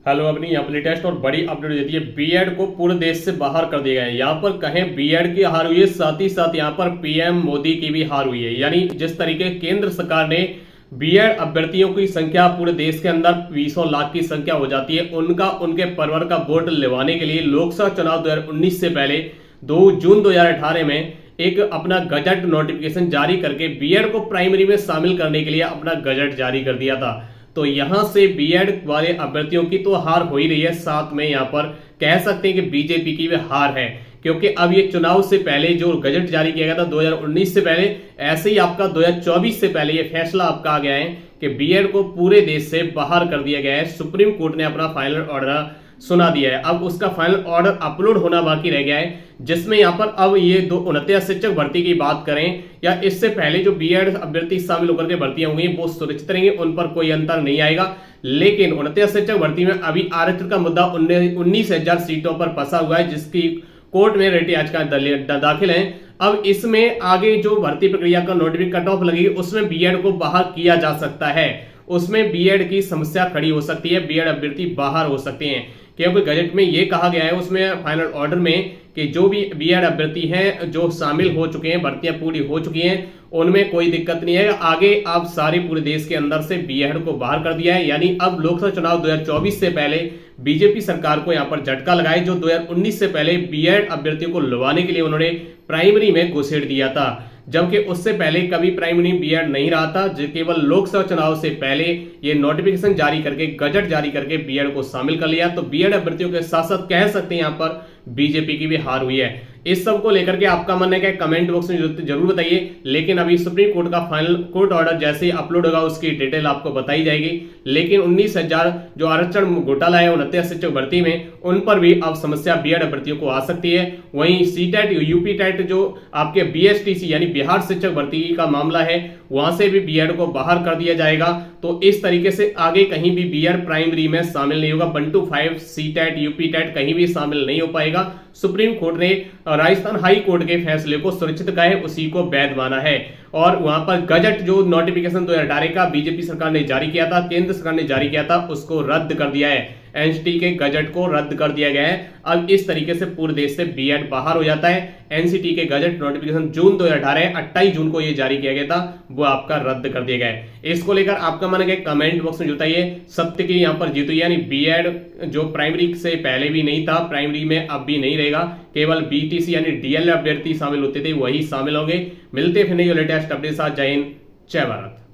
Hello, अपनी यहाँ पर लेटेस्ट और बड़ी अपडेट देती है। बीएड को पूरे देश से बाहर कर दिया गया है। यहाँ पर कहें बीएड की हार हुई है, साथ ही साथ यहाँ पर पीएम मोदी की भी हार हुई है। यानी जिस तरीके केंद्र सरकार ने बीएड अभ्यर्थियों की संख्या पूरे देश के अंदर 20 लाख की संख्या हो जाती है, उनके परिवार का वोट लेवाने के लिए लोकसभा चुनाव 2019 से पहले 2 जून 2018 में एक अपना गजट नोटिफिकेशन जारी करके बीएड को प्राइमरी में शामिल करने के लिए अपना गजट जारी कर दिया था। तो यहां से बीएड वाले अभ्यर्थियों की तो हार हो ही रही है, साथ में यहां पर कह सकते हैं कि बीजेपी की भी हार है, क्योंकि अब ये चुनाव से पहले जो गजट जारी किया गया था 2019 से पहले, ऐसे ही आपका 2024 से पहले ये फैसला आपका आ गया है कि बीएड को पूरे देश से बाहर कर दिया गया है। सुप्रीम कोर्ट ने अपना फाइनल ऑर्डर सुना दिया है। अब उसका फाइनल ऑर्डर अपलोड होना बाकी रह गया है, जिसमें यहां पर अब ये 29 शिक्षक भर्ती की बात करें या इससे पहले जो बीएड अभ्यर्थी शामिल होकर के भर्तियां हुई वो सुरक्षित रहेंगे, उन पर कोई अंतर नहीं आएगा। लेकिन 29 शिक्षक भर्ती में अभी आरक्षण का मुद्दा 19,000 सीटों पर फंसा हुआ है, जिसकी कोर्ट में रेटी आज का दाखिल है। अब इसमें आगे जो भर्ती प्रक्रिया का नोटिफिकेशन कट ऑफ लगेगी, उसमें बीएड को बाहर किया जा सकता है। उसमें बीएड की समस्या खड़ी हो सकती है, बीएड अभ्यर्थी बाहर हो सकते हैं, क्योंकि गजट में यह कहा गया है उसमें फाइनल ऑर्डर में कि जो भी बीएड अभ्यर्थी हैं जो शामिल हो चुके हैं, भर्तियां पूरी हो चुकी हैं, उनमें कोई दिक्कत नहीं है। आगे अब सारे पूरे देश के अंदर से बीएड को बाहर कर दिया है। यानी अब लोकसभा चुनाव 2024 से पहले बीजेपी सरकार को यहां पर झटका लगाए, जो 2019 से पहले बीएड अभ्यर्थियों को लुभाने के लिए उन्होंने प्राइमरी में घुसेड़ दिया था, जबकि उससे पहले कभी प्राइमरी बीएड नहीं रहा था। केवल लोकसभा चुनाव से पहले ये नोटिफिकेशन जारी करके, गजट जारी करके बीएड को शामिल कर लिया। तो बीएड अभ्यर्थियों के साथ साथ कह सकते हैं यहां पर बीजेपी की भी हार हुई है। इस सब को लेकर के आपका मन है क्या, कमेंट बॉक्स में जरूर बताइए। लेकिन अभी सुप्रीम कोर्ट का फाइनल कोर्ट ऑर्डर जैसे ही अपलोड होगा उसकी डिटेल आपको बताई जाएगी। लेकिन 19,000 जो आरक्षण घोटाला है 29 शिक्षक भर्ती में, उन पर भी अब समस्या बीएड अभ्यर्थियों को आ सकती है। वहीं सीटेट यूपी टेट जो आपके बीएसटीसी यानी बिहार शिक्षक भर्ती का मामला है, वहां से भी बीएड को बाहर कर दिया जाएगा। तो इस तरीके से आगे कहीं भी बीएड प्राइमरी में शामिल नहीं होगा। 1 to 5 सीटेट यूपी टेट कहीं भी शामिल नहीं हो पाएगा। सुप्रीम कोर्ट ने राजस्थान हाई कोर्ट के फैसले को सुरक्षित कहा है, उसी को वैध माना है। और वहां पर गजट जो नोटिफिकेशन 2018 का बीजेपी सरकार ने जारी किया था, केंद्र सरकार ने जारी किया था, उसको रद्द कर दिया है। एनसीटी के गजट को रद्द कर दिया गया है। अब इस तरीके से पूरे देश से बीएड बाहर हो जाता है। एनसीटी के गजट नोटिफिकेशन जून 2018 28 जून को ये जारी किया गया था, वो आपका रद्द कर दिया गया है। इसको लेकर आपका मन है कमेंट बॉक्स में बताइए। सत्य की यहाँ पर जीत हुई, यानी बीएड जो प्राइमरी से पहले भी नहीं था, प्राइमरी में अब भी नहीं रहेगा। केवल बीटीसी यानी डीएल अभ्यर्थी शामिल होते थे, वही शामिल होंगे। मिलते फिर नहीं लेटेस्ट अपडेट साथ। जय हिंद, जय भारत।